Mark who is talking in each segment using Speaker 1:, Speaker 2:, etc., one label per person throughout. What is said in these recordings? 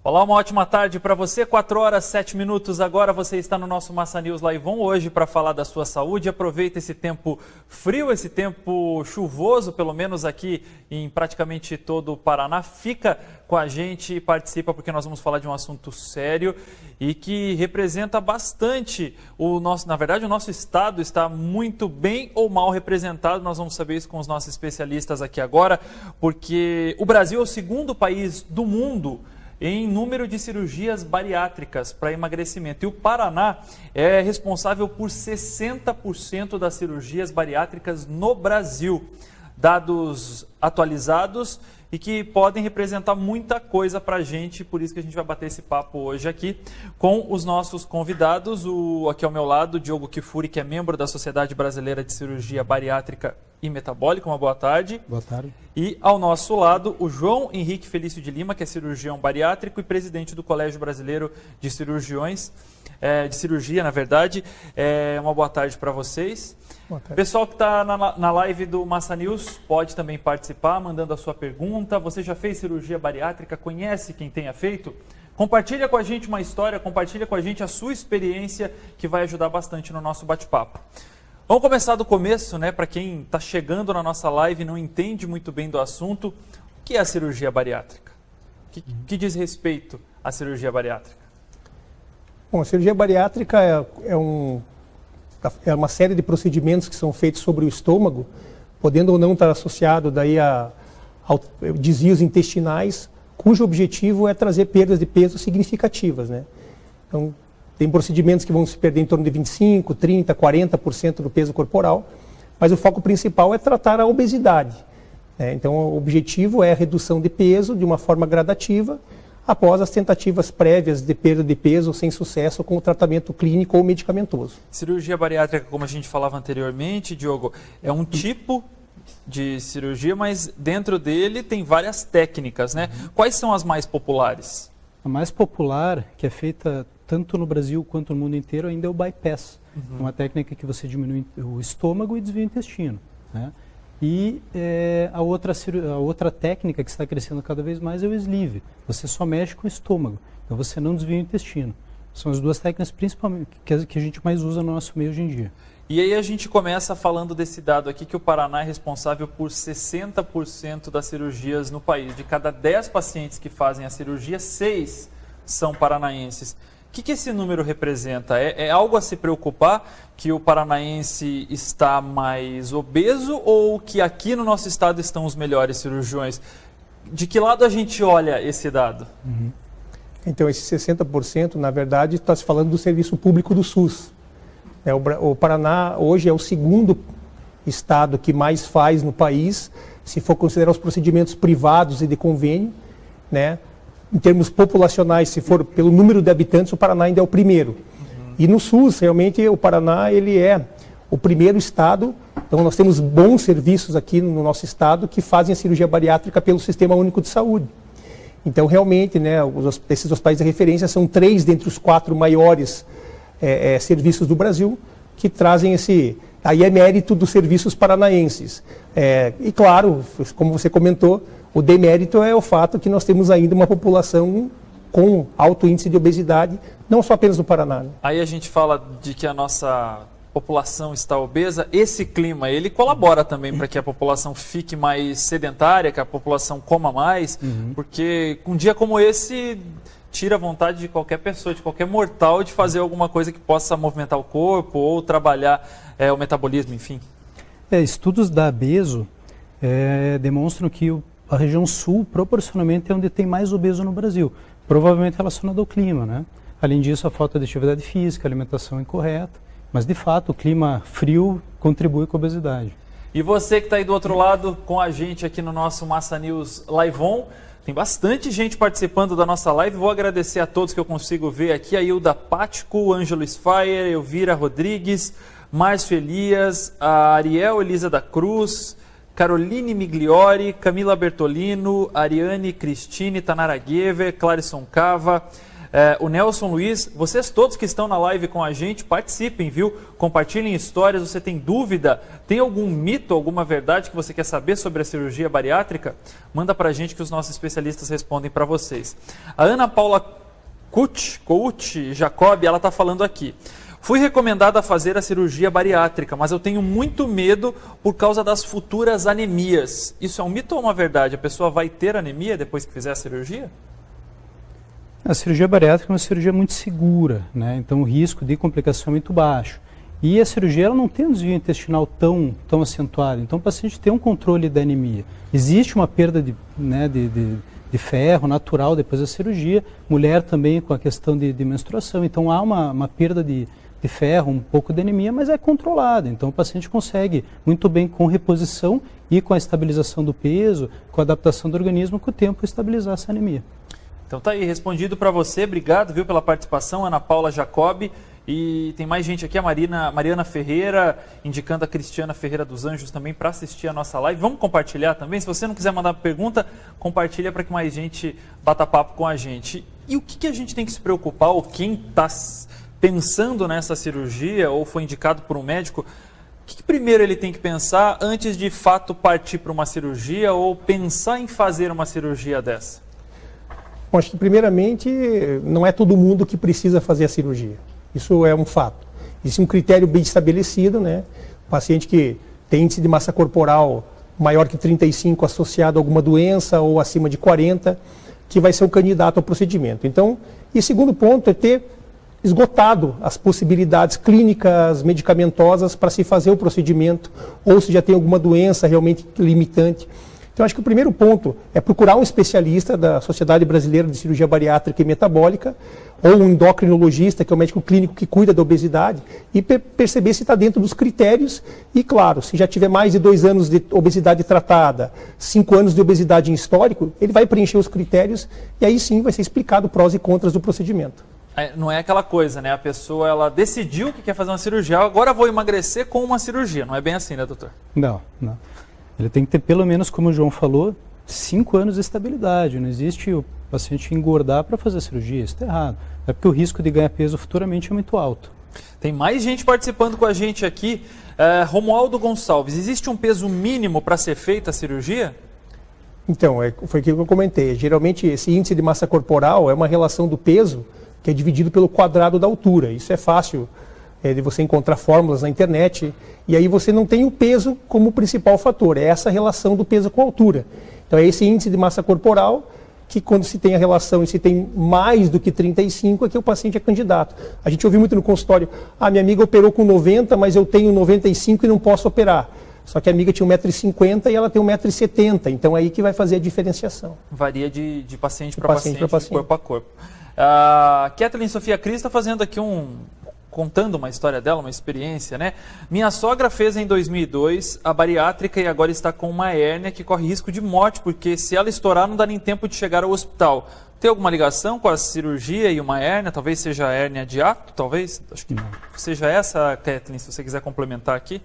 Speaker 1: Olá, uma ótima tarde para você, 4 horas 7 minutos agora, você está no nosso Massa News Live On hoje para falar da sua saúde. Aproveita esse tempo frio, esse tempo chuvoso, pelo menos aqui em praticamente todo o Paraná. Fica com a gente e participa porque nós vamos falar de um assunto sério e que representa bastante o nosso, na verdade o nosso estado está muito bem ou mal representado. Nós vamos saber isso com os nossos especialistas aqui agora, porque o Brasil é o segundo país do mundo em número de cirurgias bariátricas para emagrecimento. E o Paraná é responsável por 60% das cirurgias bariátricas no Brasil. Dados atualizados e que podem representar muita coisa para a gente, por isso que a gente vai bater esse papo hoje aqui com os nossos convidados. Aqui ao meu lado, o Diogo Kifuri, que é membro da Sociedade Brasileira de Cirurgia Bariátrica e Metabólica. Uma boa tarde.
Speaker 2: Boa tarde.
Speaker 1: E ao nosso lado, o João Henrique Felício de Lima, que é cirurgião bariátrico e presidente do Colégio Brasileiro de Cirurgiões, de cirurgia, na verdade. Uma boa tarde para vocês. Boa tarde. Pessoal que está na live do Massa News pode também participar, mandando a sua pergunta. Você já fez cirurgia bariátrica? Conhece quem tenha feito? Compartilha com a gente uma história, compartilha com a gente a sua experiência, que vai ajudar bastante no nosso bate-papo. Vamos começar do começo, né? Para quem está chegando na nossa live e não entende muito bem do assunto, o que é a cirurgia bariátrica? Que diz respeito à cirurgia bariátrica?
Speaker 2: Bom, a cirurgia bariátrica é uma série de procedimentos que são feitos sobre o estômago, podendo ou não estar associado daí a desvios intestinais, cujo objetivo é trazer perdas de peso significativas, né? Então, tem procedimentos que vão se perder em torno de 25%, 30%, 40% do peso corporal, mas o foco principal é tratar a obesidade, né? Então, o objetivo é a redução de peso de uma forma gradativa, após as tentativas prévias de perda de peso sem sucesso com o tratamento clínico ou medicamentoso.
Speaker 1: Cirurgia bariátrica, como a gente falava anteriormente, Diogo, é um tipo de cirurgia, mas dentro dele tem várias técnicas, né? Quais são as mais populares?
Speaker 3: A mais popular, que é feita tanto no Brasil quanto no mundo inteiro, ainda é o bypass. Uma técnica que você diminui o estômago e desvia o intestino, né? E a outra técnica que está crescendo cada vez mais é o sleeve. Você só mexe com o estômago, então você não desvia o intestino. São as duas técnicas principalmente que a gente mais usa no nosso meio hoje em dia.
Speaker 1: E aí a gente começa falando desse dado aqui, que o Paraná é responsável por 60% das cirurgias no país. De cada 10 pacientes que fazem a cirurgia, 6 são paranaenses. O que esse número representa? É algo a se preocupar que o paranaense está mais obeso ou que aqui no nosso estado estão os melhores cirurgiões? De que lado a gente olha esse dado?
Speaker 2: Então, esse 60%, na verdade, está se falando do serviço público do SUS. O Paraná hoje é o segundo estado que mais faz no país, se for considerar os procedimentos privados e de convênio, né? Em termos populacionais, se for pelo número de habitantes, o Paraná ainda é o primeiro. E no SUS, realmente, o Paraná ele é o primeiro estado. Então, nós temos bons serviços aqui no nosso estado que fazem a cirurgia bariátrica pelo Sistema Único de Saúde. Então, realmente, né, esses hospitais de referência são 3 dentre os 4 maiores serviços do Brasil que trazem esse... Aí é mérito dos serviços paranaenses. E, claro, como você comentou, o demérito é o fato que nós temos ainda uma população com alto índice de obesidade, não só apenas no Paraná, né?
Speaker 1: Aí a gente fala de que a nossa população está obesa. Esse clima, ele colabora também para que a população fique mais sedentária, que a população coma mais, porque um dia como esse tira a vontade de qualquer pessoa, de qualquer mortal, de fazer alguma coisa que possa movimentar o corpo ou trabalhar o metabolismo, enfim.
Speaker 3: Estudos da Abeso demonstram que a região sul, proporcionalmente, é onde tem mais obeso no Brasil, provavelmente relacionado ao clima, né? Além disso, a falta de atividade física, alimentação incorreta, mas de fato o clima frio contribui com a obesidade.
Speaker 1: E você que está aí do outro lado com a gente aqui no nosso Massa News Live On, tem bastante gente participando da nossa live. Vou agradecer a todos que eu consigo ver aqui: a Hilda Pático, Ângelo Sfire, Elvira Rodrigues, Márcio Elias, a Ariel Elisa da Cruz, Caroline Migliori, Camila Bertolino, Ariane Cristine, Tanara Guever, Clarison Cava, O Nelson Luiz, vocês todos que estão na live com a gente, participem, viu? Compartilhem histórias. Você tem dúvida? Tem algum mito, alguma verdade que você quer saber sobre a cirurgia bariátrica? Manda pra gente que os nossos especialistas respondem para vocês. A Ana Paula Couch Jacob, ela está falando aqui. Fui recomendada a fazer a cirurgia bariátrica, mas eu tenho muito medo por causa das futuras anemias. Isso é um mito ou uma verdade? A pessoa vai ter anemia depois que fizer a cirurgia?
Speaker 3: A cirurgia bariátrica é uma cirurgia muito segura, né? Então o risco de complicação é muito baixo. E a cirurgia ela não tem um desvio intestinal tão acentuado, então o paciente tem um controle da anemia. Existe uma perda de ferro natural depois da cirurgia, mulher também com a questão de menstruação, então há uma perda de ferro, um pouco de anemia, mas é controlada. Então o paciente consegue muito bem com reposição e com a estabilização do peso, com a adaptação do organismo, com o tempo estabilizar essa anemia.
Speaker 1: Então tá aí, respondido para você. Obrigado, viu, pela participação, Ana Paula Jacob. E tem mais gente aqui, a Mariana Ferreira, indicando a Cristiana Ferreira dos Anjos também para assistir a nossa live. Vamos compartilhar também? Se você não quiser mandar pergunta, compartilha para que mais gente bata papo com a gente. E o que a gente tem que se preocupar, ou quem está pensando nessa cirurgia, ou foi indicado por um médico, o que primeiro ele tem que pensar antes de fato partir para uma cirurgia ou pensar em fazer uma cirurgia dessa?
Speaker 2: Bom, acho que primeiramente não é todo mundo que precisa fazer a cirurgia. Isso é um fato. Existe um critério bem estabelecido, né? O paciente que tem índice de massa corporal maior que 35 associado a alguma doença ou acima de 40, que vai ser o candidato ao procedimento. Então, e segundo ponto é ter esgotado as possibilidades clínicas, medicamentosas para se fazer o procedimento, ou se já tem alguma doença realmente limitante. Então, acho que o primeiro ponto é procurar um especialista da Sociedade Brasileira de Cirurgia Bariátrica e Metabólica, ou um endocrinologista, que é o médico clínico que cuida da obesidade, e perceber se está dentro dos critérios. E, claro, se já tiver mais de 2 anos de obesidade tratada, 5 anos de obesidade em histórico, ele vai preencher os critérios e aí sim vai ser explicado prós e contras do procedimento.
Speaker 1: Não é aquela coisa, né? A pessoa, ela decidiu que quer fazer uma cirurgia, agora vou emagrecer com uma cirurgia. Não é bem assim, né, doutor?
Speaker 3: Não. Ele tem que ter pelo menos, como o João falou, 5 anos de estabilidade. Não existe o paciente engordar para fazer a cirurgia, isso está errado. É porque o risco de ganhar peso futuramente é muito alto.
Speaker 1: Tem mais gente participando com a gente aqui. Romualdo Gonçalves, existe um peso mínimo para ser feita a cirurgia?
Speaker 2: Então, foi aquilo que eu comentei. Geralmente, esse índice de massa corporal é uma relação do peso que é dividido pelo quadrado da altura. Isso é fácil de você encontrar fórmulas na internet. E aí você não tem o peso como principal fator. É essa relação do peso com a altura. Então, é esse índice de massa corporal que, quando se tem a relação e se tem mais do que 35, é que o paciente é candidato. A gente ouviu muito no consultório, minha amiga operou com 90, mas eu tenho 95 e não posso operar. Só que a amiga tinha 1,50 m e ela tem 1,70 m. Então é aí que vai fazer a diferenciação.
Speaker 1: Varia de paciente para paciente, de corpo a corpo. Kathleen Sofia Cris está fazendo aqui contando uma história dela, uma experiência, né? Minha sogra fez em 2002 a bariátrica e agora está com uma hérnia que corre risco de morte, porque se ela estourar não dá nem tempo de chegar ao hospital. Tem alguma ligação com a cirurgia e uma hérnia? Talvez seja a hérnia de hiato, talvez? Acho que seja essa, Kathleen, se você quiser complementar aqui.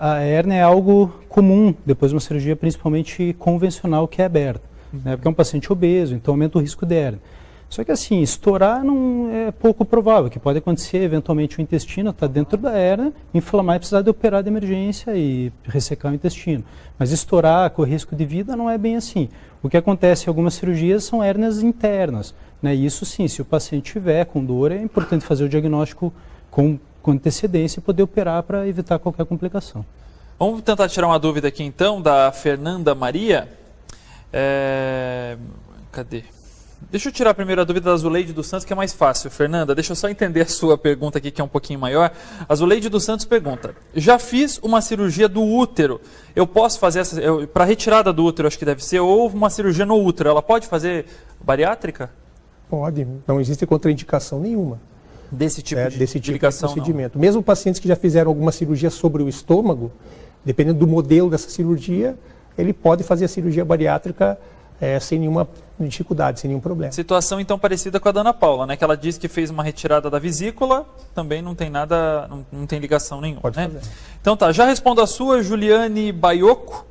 Speaker 3: A hérnia é algo comum depois de uma cirurgia, principalmente convencional, que é aberta. Né? Porque é um paciente obeso, então aumenta o risco de hérnia. Só que assim, estourar não é pouco provável, que pode acontecer eventualmente o intestino está dentro da hérnia, inflamar e precisar de operar de emergência e ressecar o intestino. Mas estourar com risco de vida não é bem assim. O que acontece em algumas cirurgias são hérnias internas, né? E isso sim, se o paciente tiver com dor, é importante fazer o diagnóstico com antecedência e poder operar para evitar qualquer complicação.
Speaker 1: Vamos tentar tirar uma dúvida aqui então, da Fernanda Maria. Cadê? Deixa eu tirar primeiro a dúvida da Zuleide dos Santos, que é mais fácil. Fernanda, deixa eu só entender a sua pergunta aqui, que é um pouquinho maior. A Zuleide dos Santos pergunta, já fiz uma cirurgia do útero, eu posso fazer essa, para retirada do útero, acho que deve ser, ou uma cirurgia no útero, ela pode fazer bariátrica?
Speaker 2: Pode, não existe contraindicação nenhuma.
Speaker 1: Desse tipo de
Speaker 2: procedimento. Não. Mesmo pacientes que já fizeram alguma cirurgia sobre o estômago, dependendo do modelo dessa cirurgia, ele pode fazer a cirurgia bariátrica sem nenhuma dificuldade, sem nenhum problema.
Speaker 1: Situação então parecida com a da Ana Paula, né? Que ela disse que fez uma retirada da vesícula, também não tem nada, não tem ligação nenhuma,
Speaker 2: pode
Speaker 1: né?
Speaker 2: fazer.
Speaker 1: Então tá, já respondo a sua, Juliane Baioco.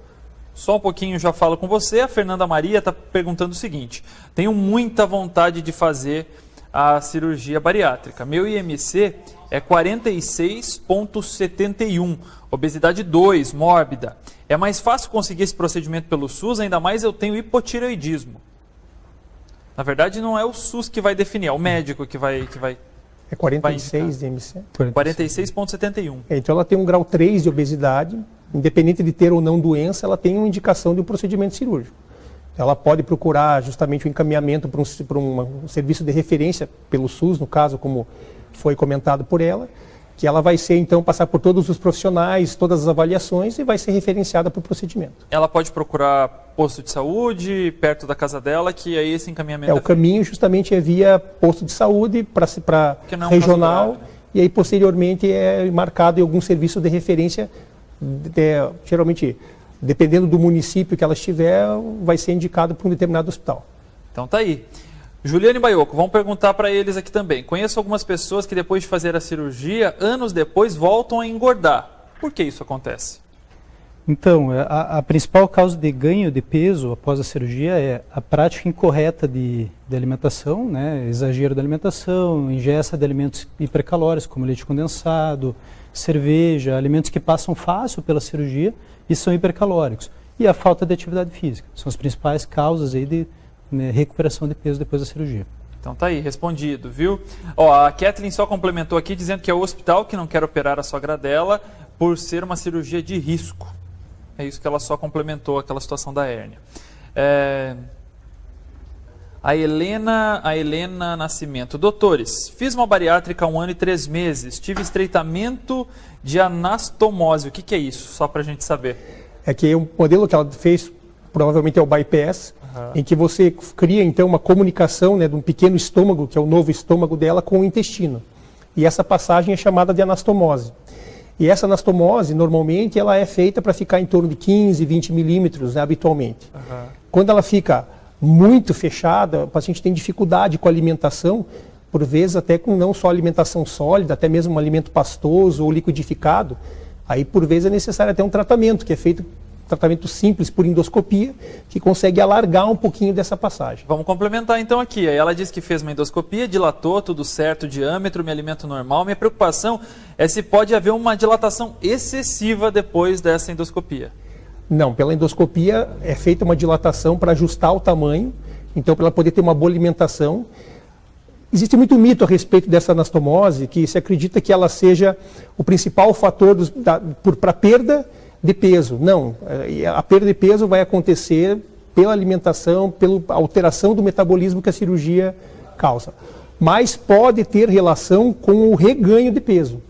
Speaker 1: Só um pouquinho já falo com você. A Fernanda Maria está perguntando o seguinte: tenho muita vontade de fazer a cirurgia bariátrica. Meu IMC é 46,71, obesidade 2, mórbida. É mais fácil conseguir esse procedimento pelo SUS, ainda mais eu tenho hipotireoidismo. Na verdade, não é o SUS que vai definir, é o médico que vai
Speaker 2: É 46 de IMC.
Speaker 1: 46,71.
Speaker 2: Então ela tem um grau 3 de obesidade, independente de ter ou não doença, ela tem uma indicação de um procedimento cirúrgico. Ela pode procurar justamente o encaminhamento para um serviço de referência pelo SUS, no caso, como foi comentado por ela, que ela vai ser, então, passar por todos os profissionais, todas as avaliações e vai ser referenciada para o procedimento.
Speaker 1: Ela pode procurar posto de saúde perto da casa dela, que aí esse encaminhamento
Speaker 2: o caminho justamente é via posto de saúde para regional e aí posteriormente é marcado em algum serviço de referência, geralmente, dependendo do município que ela estiver, vai ser indicado para um determinado hospital.
Speaker 1: Então tá aí. Juliane Baioco, vamos perguntar para eles aqui também. Conheço algumas pessoas que depois de fazer a cirurgia, anos depois, voltam a engordar. Por que isso acontece?
Speaker 3: Então, a principal causa de ganho de peso após a cirurgia é a prática incorreta de alimentação, né? Exagero da alimentação, ingesta de alimentos hipercalóricos, como leite condensado, cerveja, alimentos que passam fácil pela cirurgia e são hipercalóricos. E a falta de atividade física. São as principais causas aí de recuperação de peso depois da cirurgia.
Speaker 1: Então tá aí, respondido, viu? Ó, a Kathleen só complementou aqui dizendo que é o hospital que não quer operar a sogra dela por ser uma cirurgia de risco. É isso que ela só complementou, aquela situação da hérnia. A Helena Nascimento. Doutores, fiz uma bariátrica há 1 ano e 3 meses. Tive estreitamento de anastomose. O que é isso? Só para a gente saber.
Speaker 2: É que o modelo que ela fez provavelmente é o bypass, em que você cria então uma comunicação, né, de um pequeno estômago, que é o novo estômago dela, com o intestino. E essa passagem é chamada de anastomose. E essa anastomose, normalmente, ela é feita para ficar em torno de 15, 20 milímetros, né, habitualmente. Quando ela fica muito fechada, o paciente tem dificuldade com a alimentação, por vezes até com não só alimentação sólida, até mesmo um alimento pastoso ou liquidificado. Aí, por vezes, é necessário até um tratamento, que é feito tratamento simples por endoscopia, que consegue alargar um pouquinho dessa passagem.
Speaker 1: Vamos complementar então aqui. Aí ela disse que fez uma endoscopia, dilatou, tudo certo, diâmetro, me alimento normal. Minha preocupação é se pode haver uma dilatação excessiva depois dessa endoscopia.
Speaker 2: Não, pela endoscopia é feita uma dilatação para ajustar o tamanho, então para ela poder ter uma boa alimentação. Existe muito mito a respeito dessa anastomose, que se acredita que ela seja o principal fator para perda de peso. Não, a perda de peso vai acontecer pela alimentação, pela alteração do metabolismo que a cirurgia causa. Mas pode ter relação com o reganho de peso.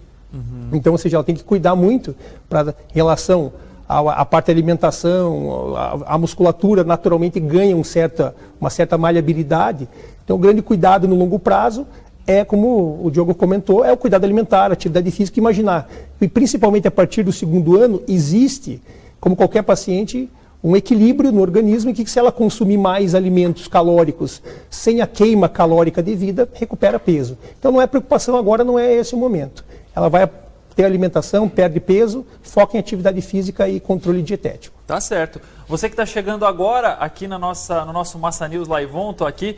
Speaker 2: Então, ou seja, ela tem que cuidar muito para relação à parte da alimentação, a musculatura naturalmente ganha uma certa maleabilidade. Então, o grande cuidado no longo prazo é, como o Diogo comentou, é o cuidado alimentar, a atividade física, imaginar. E principalmente a partir do 2º ano, existe, como qualquer paciente, um equilíbrio no organismo em que, se ela consumir mais alimentos calóricos sem a queima calórica devida, recupera peso. Então não é preocupação agora, não é esse o momento. Ela vai ter alimentação, perde peso, foca em atividade física e controle dietético.
Speaker 1: Tá certo. Você que está chegando agora aqui no nosso Massa News Live-On, estou aqui,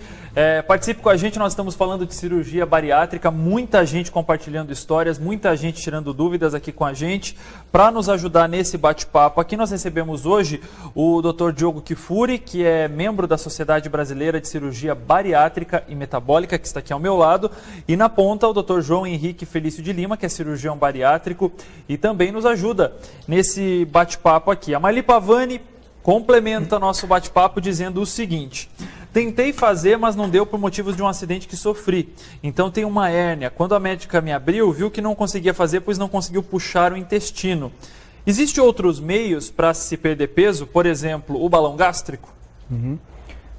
Speaker 1: participe com a gente, nós estamos falando de cirurgia bariátrica, muita gente compartilhando histórias, muita gente tirando dúvidas aqui com a gente, para nos ajudar nesse bate-papo. Aqui nós recebemos hoje o Dr. Diogo Kifuri, que é membro da Sociedade Brasileira de Cirurgia Bariátrica e Metabólica, que está aqui ao meu lado, e na ponta o Dr. João Henrique Felício de Lima, que é cirurgião bariátrico e também nos ajuda nesse bate-papo aqui. A Marli Pavani complementa nosso bate-papo dizendo o seguinte: tentei fazer, mas não deu por motivos de um acidente que sofri. Então tem uma hérnia. Quando a médica me abriu, viu que não conseguia fazer, pois não conseguiu puxar o intestino. Existem outros meios para se perder peso? Por exemplo, o balão gástrico?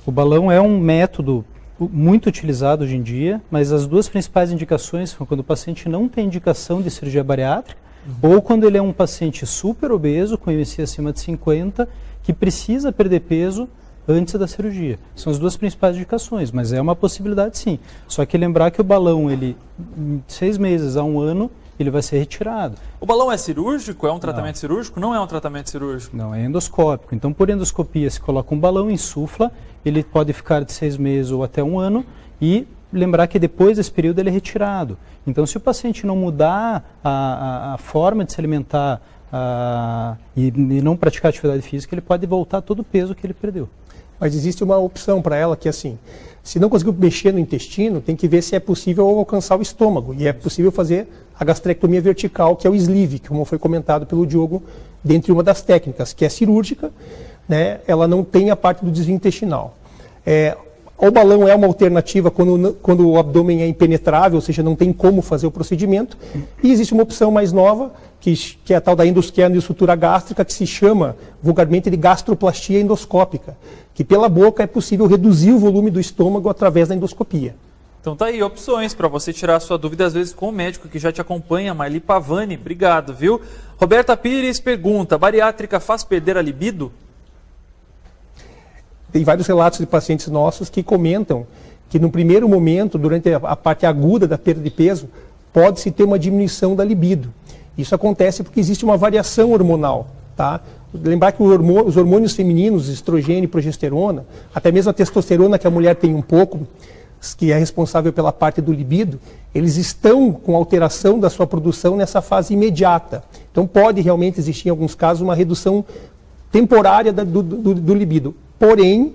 Speaker 3: O balão é um método muito utilizado hoje em dia, mas as duas principais indicações são quando o paciente não tem indicação de cirurgia bariátrica, ou quando ele é um paciente super obeso, com IMC acima de 50, que precisa perder peso antes da cirurgia. São as duas principais indicações, mas é uma possibilidade sim. Só que lembrar que o balão, ele, em 6 meses a 1 ano, ele vai ser retirado.
Speaker 1: O balão é cirúrgico? É um tratamento cirúrgico? Não é um tratamento cirúrgico?
Speaker 3: Não, é endoscópico. Então, por endoscopia, se coloca um balão, insufla, ele pode ficar de 6 meses ou até 1 ano, e lembrar que depois desse período ele é retirado. Então, se o paciente não mudar a forma de se alimentar e não praticar atividade física, ele pode voltar todo o peso que ele perdeu.
Speaker 2: Mas existe uma opção para ela que é assim, se não conseguiu mexer no intestino, tem que ver se é possível alcançar o estômago. E é possível fazer a gastrectomia vertical, que é o sleeve, como foi comentado pelo Diogo, dentre uma das técnicas, que é cirúrgica, né? Ela não tem a parte do desvio intestinal. O balão é uma alternativa quando o abdômen é impenetrável, ou seja, não tem como fazer o procedimento. E existe uma opção mais nova, que é a tal da endoestrutura gástrica, que se chama vulgarmente de gastroplastia endoscópica, que pela boca é possível reduzir o volume do estômago através da endoscopia.
Speaker 1: Então tá aí, opções para você tirar a sua dúvida, às vezes, com o médico que já te acompanha, Marli Pavani. Obrigado, viu? Roberta Pires pergunta, bariátrica faz perder a libido?
Speaker 2: Tem vários relatos de pacientes nossos que comentam que no primeiro momento, durante a parte aguda da perda de peso, pode-se ter uma diminuição da libido. Isso acontece porque existe uma variação hormonal, tá? Lembrar que os hormônios femininos, estrogênio e progesterona, até mesmo a testosterona que a mulher tem um pouco, que é responsável pela parte do libido, eles estão com alteração da sua produção nessa fase imediata. Então pode realmente existir em alguns casos uma redução temporária do libido. Porém,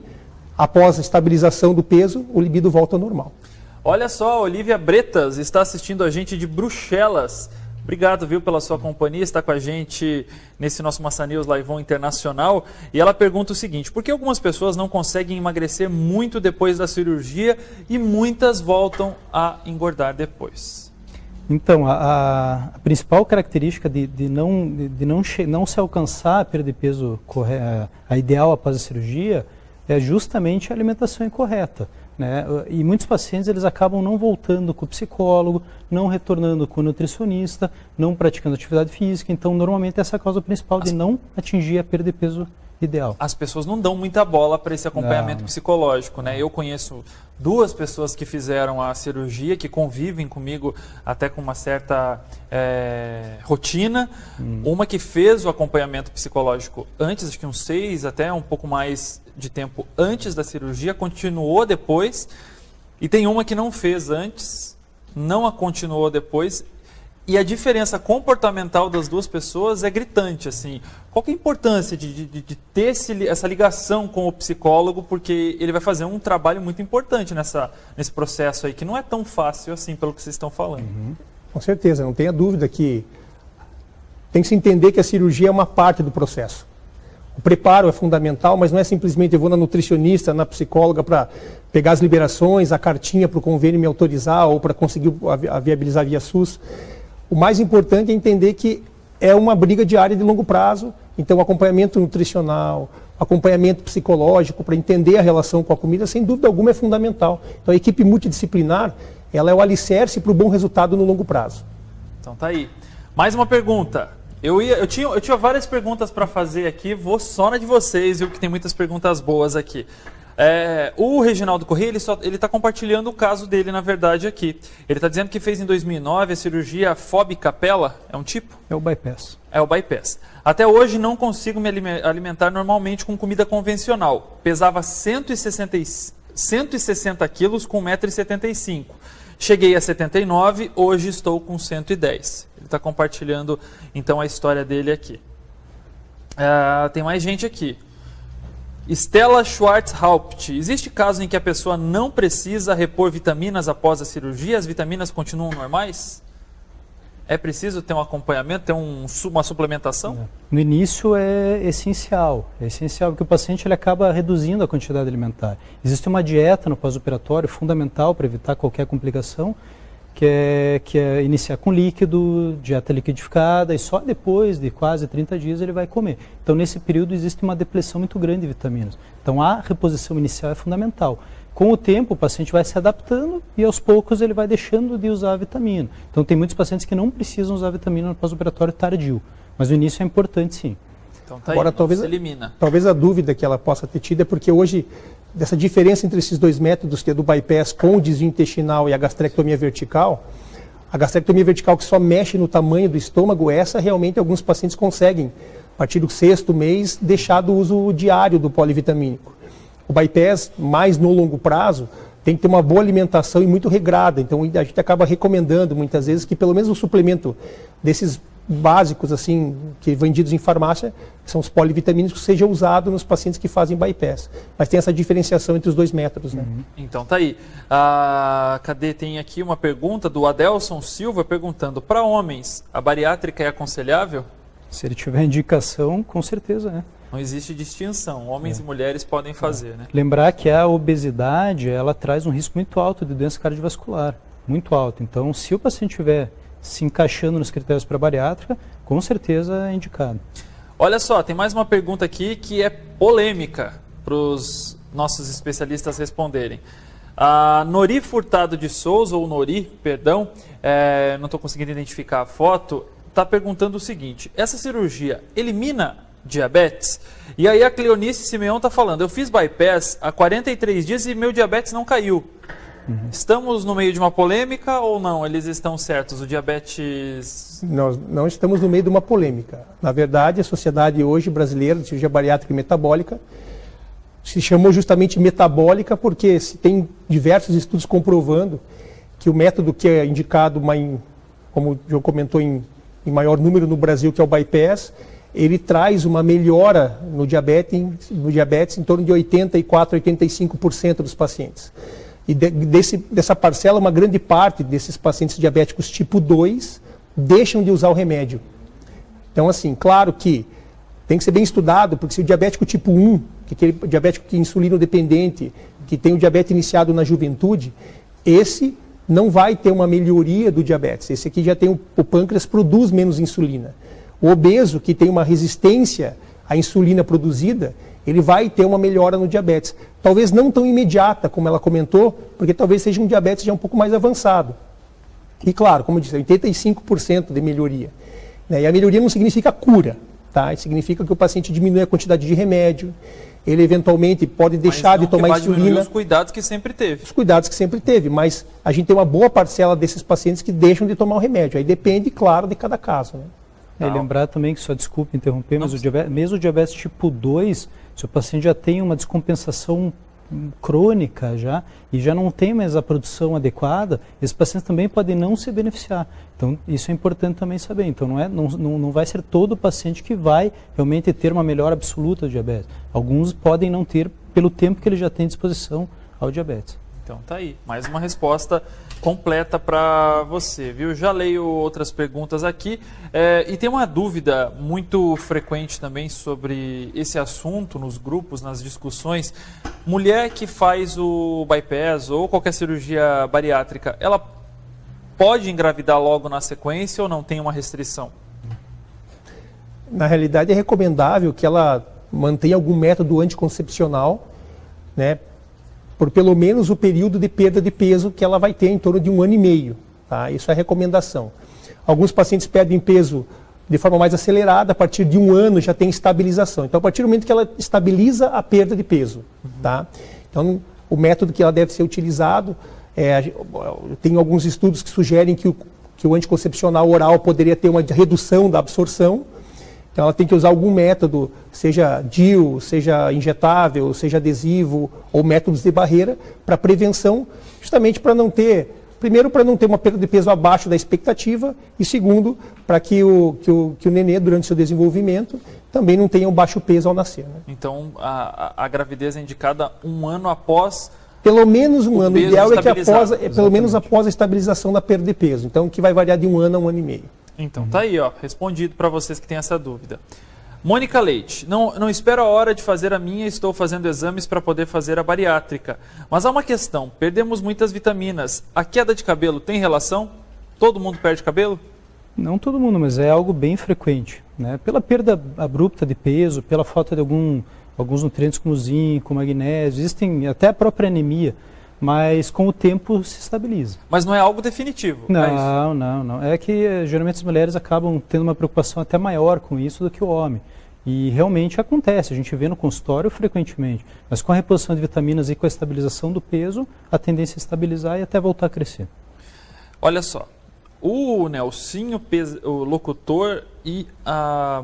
Speaker 2: após a estabilização do peso, o libido volta ao normal.
Speaker 1: Olha só, a Olivia Bretas está assistindo a gente de Bruxelas. Obrigado, viu, pela sua companhia, está com a gente nesse nosso Massa News Live Internacional. E ela pergunta o seguinte, por que algumas pessoas não conseguem emagrecer muito depois da cirurgia e muitas voltam a engordar depois?
Speaker 3: Então, a principal característica de não se alcançar a perda de peso a ideal após a cirurgia é justamente a alimentação incorreta, né? E muitos pacientes eles acabam não voltando com o psicólogo, não retornando com o nutricionista, não praticando atividade física. Então, normalmente essa é a causa principal de não atingir a perda de peso ideal.
Speaker 1: As pessoas não dão muita bola para esse acompanhamento psicológico, né? Eu conheço 2 pessoas que fizeram a cirurgia, que convivem comigo até com uma certa rotina. Uma que fez o acompanhamento psicológico antes, acho que uns 6, até um pouco mais de tempo antes da cirurgia, continuou depois. E tem uma que não fez antes, não a continuou depois. E a diferença comportamental das 2 pessoas é gritante, assim. Qual que é a importância de ter essa ligação com o psicólogo, porque ele vai fazer um trabalho muito importante nesse processo aí, que não é tão fácil assim, pelo que vocês estão falando.
Speaker 2: Com certeza, não tenha dúvida que tem que se entender que a cirurgia é uma parte do processo. O preparo é fundamental, mas não é simplesmente eu vou na nutricionista, na psicóloga para pegar as liberações, a cartinha para o convênio me autorizar ou para conseguir viabilizar via SUS. O mais importante é entender que é uma briga diária de longo prazo, então acompanhamento nutricional, acompanhamento psicológico para entender a relação com a comida, sem dúvida alguma é fundamental. Então a equipe multidisciplinar, ela é o alicerce para o bom resultado no longo prazo.
Speaker 1: Então tá aí. Mais uma pergunta. Eu tinha várias perguntas para fazer aqui, vou só na de vocês, viu, que tem muitas perguntas boas aqui. O Reginaldo Corrêa, ele está compartilhando o caso dele, na verdade, aqui. Ele está dizendo que fez em 2009 a cirurgia FOB Capella, é um tipo?
Speaker 3: É o bypass.
Speaker 1: É o bypass. Até hoje não consigo me alimentar normalmente com comida convencional. Pesava 160 quilos com 1,75 m. Cheguei a 79, hoje estou com 110. Ele está compartilhando, então, a história dele aqui. Tem mais gente aqui. Stella Schwartz-Haupt. Existe caso em que a pessoa não precisa repor vitaminas após a cirurgia? As vitaminas continuam normais? É preciso ter um acompanhamento, ter uma suplementação?
Speaker 3: No início é essencial. É essencial porque o paciente ele acaba reduzindo a quantidade alimentar. Existe uma dieta no pós-operatório fundamental para evitar qualquer complicação, que é iniciar com líquido, dieta liquidificada, e só depois de quase 30 dias ele vai comer. Então, nesse período, existe uma depleção muito grande de vitaminas. Então, a reposição inicial é fundamental. Com o tempo, o paciente vai se adaptando e, aos poucos, ele vai deixando de usar a vitamina. Então, tem muitos pacientes que não precisam usar a vitamina no pós-operatório tardio, mas no início é importante, sim.
Speaker 1: Então, tá
Speaker 2: Agora,
Speaker 1: aí,
Speaker 2: talvez,
Speaker 1: se elimina.
Speaker 2: Talvez a dúvida que ela possa ter tido é porque hoje, dessa diferença entre esses 2 métodos, que é do bypass com o desvio intestinal e a gastrectomia vertical, A gastrectomia vertical que só mexe no tamanho do estômago, essa realmente alguns pacientes conseguem, a partir do 6º mês, deixar do uso diário do polivitamínico. O bypass, mais no longo prazo, tem que ter uma boa alimentação e muito regrada. Então a gente acaba recomendando muitas vezes que pelo menos um suplemento desses básicos assim que vendidos em farmácia, que são os polivitamínicos, seja usado nos pacientes que fazem bypass. Mas tem essa diferenciação entre os dois métodos, né?
Speaker 1: Então tá aí. Cadê? Tem aqui uma pergunta do Adelson Silva perguntando: para homens, a bariátrica é aconselhável?
Speaker 3: Se ele tiver indicação, com certeza é.
Speaker 1: Não existe distinção, homens e mulheres podem fazer, né?
Speaker 3: Lembrar que a obesidade, ela traz um risco muito alto de doença cardiovascular, muito alto. Então, se o paciente estiver se encaixando nos critérios para bariátrica, com certeza é indicado.
Speaker 1: Olha só, tem mais uma pergunta aqui que é polêmica para os nossos especialistas responderem. A Nori Furtado de Souza, ou Nori, perdão, não estou conseguindo identificar a foto, está perguntando o seguinte: essa cirurgia elimina diabetes? E aí a Cleonice Simeão está falando: eu fiz bypass há 43 dias e meu diabetes não caiu. Estamos no meio de uma polêmica ou não? Eles estão certos? O diabetes...
Speaker 2: Nós não estamos no meio de uma polêmica. Na verdade, a Sociedade hoje brasileira de cirurgia bariátrica e metabólica se chamou justamente metabólica porque se tem diversos estudos comprovando que o método que é indicado, como o João comentou, em maior número no Brasil, que é o bypass, ele traz uma melhora no diabetes em torno de 84% a 85% dos pacientes. E dessa parcela, uma grande parte desses pacientes diabéticos tipo 2 deixam de usar o remédio. Então, assim, claro que tem que ser bem estudado, porque se o diabético tipo 1, que é aquele diabético que é insulino dependente, que tem o diabetes iniciado na juventude, esse não vai ter uma melhoria do diabetes. Esse aqui já tem o pâncreas produz menos insulina. O obeso, que tem uma resistência à insulina produzida, ele vai ter uma melhora no diabetes. Talvez não tão imediata, como ela comentou, porque talvez seja um diabetes já um pouco mais avançado. E claro, como eu disse, 85% de melhoria. Né? E a melhoria não significa cura, tá? Isso significa que o paciente diminui a quantidade de remédio, ele eventualmente pode deixar de tomar insulina.
Speaker 1: Os cuidados que sempre teve.
Speaker 2: Os cuidados que sempre teve, mas a gente tem uma boa parcela desses pacientes que deixam de tomar o remédio. Aí depende, claro, de cada caso, né?
Speaker 3: Lembrar também que, só desculpe interromper, mas mesmo o diabetes tipo 2, se o paciente já tem uma descompensação crônica já, e já não tem mais a produção adequada, esses pacientes também podem não se beneficiar. Então, isso é importante também saber. Então, não vai ser todo paciente que vai realmente ter uma melhora absoluta do diabetes. Alguns podem não ter pelo tempo que ele já tem disposição ao diabetes.
Speaker 1: Então tá aí, mais uma resposta completa para você, viu? Já leio outras perguntas aqui e tem uma dúvida muito frequente também sobre esse assunto nos grupos, nas discussões. Mulher que faz o bypass ou qualquer cirurgia bariátrica, ela pode engravidar logo na sequência ou não tem uma restrição?
Speaker 2: Na realidade é recomendável que ela mantenha algum método anticoncepcional, né? Por pelo menos o período de perda de peso que ela vai ter, em torno de 1 ano e meio. Tá? Isso é a recomendação. Alguns pacientes perdem peso de forma mais acelerada, a partir de 1 ano já tem estabilização. Então, a partir do momento que ela estabiliza a perda de peso. Tá? Então, o método que ela deve ser utilizado, tem alguns estudos que sugerem que o anticoncepcional oral poderia ter uma redução da absorção. Então, ela tem que usar algum método, seja DIU, seja injetável, seja adesivo, ou métodos de barreira, para prevenção, justamente para não ter, primeiro, para não ter uma perda de peso abaixo da expectativa, e segundo, para que o nenê, durante seu desenvolvimento, também não tenha um baixo peso ao nascer. Né?
Speaker 1: Então, a gravidez é indicada 1 ano após...
Speaker 2: Pelo menos um ano. O ideal é que pelo menos após a estabilização da perda de peso. Então, que vai variar de 1 ano a 1 ano e meio.
Speaker 1: Então, tá aí, ó, respondido para vocês que têm essa dúvida. Mônica Leite, não espero a hora de fazer a minha, estou fazendo exames para poder fazer a bariátrica. Mas há uma questão, perdemos muitas vitaminas. A queda de cabelo tem relação? Todo mundo perde cabelo?
Speaker 3: Não todo mundo, mas é algo bem frequente. Né? Pela perda abrupta de peso, pela falta de alguns nutrientes como zinco, magnésio, existem até a própria anemia. Mas com o tempo se estabiliza.
Speaker 1: Mas não é algo definitivo?
Speaker 3: Não. É que geralmente as mulheres acabam tendo uma preocupação até maior com isso do que o homem. E realmente acontece, a gente vê no consultório frequentemente. Mas com a reposição de vitaminas e com a estabilização do peso, a tendência é estabilizar e até voltar a crescer.
Speaker 1: Olha só, O Nelsinho, o locutor, e a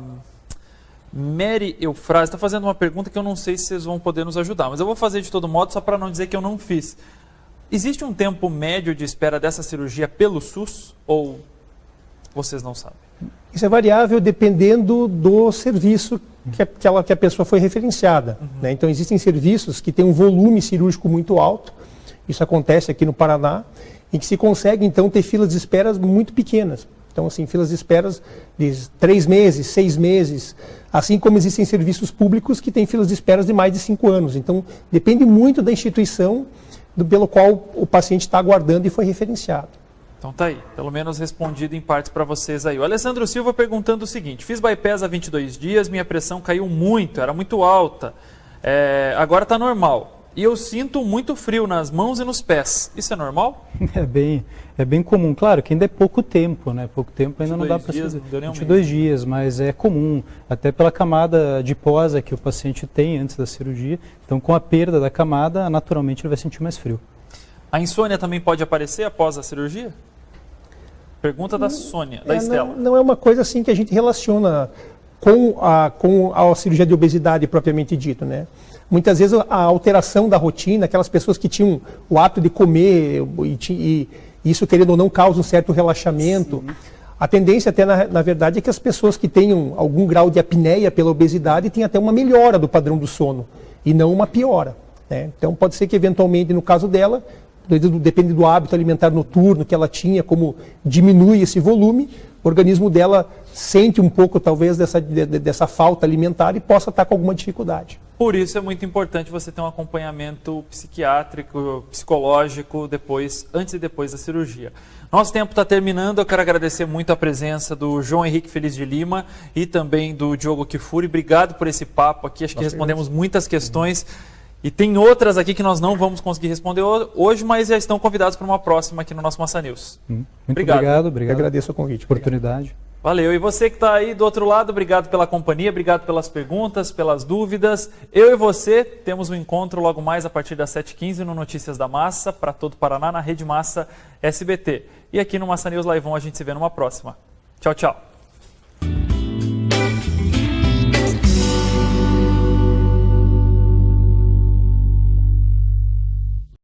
Speaker 1: Mary Eufrase está fazendo uma pergunta que eu não sei se vocês vão poder nos ajudar, mas eu vou fazer de todo modo, só para não dizer que eu não fiz. Existe um tempo médio de espera dessa cirurgia pelo SUS ou vocês não sabem?
Speaker 2: Isso é variável dependendo do serviço que a pessoa foi referenciada. Né? Então, existem serviços que têm um volume cirúrgico muito alto, isso acontece aqui no Paraná, em que se consegue, então, ter filas de espera muito pequenas. Então, assim, filas de espera de 3 meses, 6 meses, assim como existem serviços públicos que têm filas de espera de mais de 5 anos. Então, depende muito da instituição pelo qual o paciente está aguardando e foi referenciado.
Speaker 1: Então tá aí, pelo menos respondido em partes para vocês aí. O Alessandro Silva perguntando o seguinte: fiz bypass há 22 dias, minha pressão caiu muito, era muito alta, agora está normal. E eu sinto muito frio nas mãos e nos pés. Isso é normal?
Speaker 3: É bem comum. Claro que ainda é pouco tempo, né? Pouco tempo ainda não dá para ser. 22 dias, mas é comum, até pela camada adiposa que o paciente tem antes da cirurgia. Então, com a perda da camada, naturalmente ele vai sentir mais frio.
Speaker 1: A insônia também pode aparecer após a cirurgia? Pergunta da Sônia, da Estela.
Speaker 2: Não é uma coisa assim que a gente relaciona com a cirurgia de obesidade propriamente dito, né? Muitas vezes a alteração da rotina, aquelas pessoas que tinham o hábito de comer e isso, querendo ou não, causa um certo relaxamento. Sim. A tendência até, na verdade, é que as pessoas que tenham algum grau de apneia pela obesidade tenham até uma melhora do padrão do sono e não uma piora. Né? Então pode ser que eventualmente, no caso dela, depende do hábito alimentar noturno que ela tinha, como diminui esse volume, o organismo dela sente um pouco, talvez, dessa falta alimentar e possa estar com alguma dificuldade.
Speaker 1: Por isso é muito importante você ter um acompanhamento psiquiátrico, psicológico, antes e depois da cirurgia. Nosso tempo está terminando, eu quero agradecer muito a presença do João Henrique Feliz de Lima e também do Diogo Kifuri. Obrigado por esse papo aqui, acho que respondemos muitas questões. E tem outras aqui que nós não vamos conseguir responder hoje, mas já estão convidados para uma próxima aqui no nosso Massa News.
Speaker 3: Muito obrigado.
Speaker 2: Eu agradeço o convite.
Speaker 3: Oportunidade.
Speaker 1: Valeu. E você que está aí do outro lado, obrigado pela companhia, obrigado pelas perguntas, pelas dúvidas. Eu e você temos um encontro logo mais a partir das 7h15 no Notícias da Massa, para todo o Paraná, na Rede Massa SBT. E aqui no Massa News Live a gente se vê numa próxima. Tchau, tchau.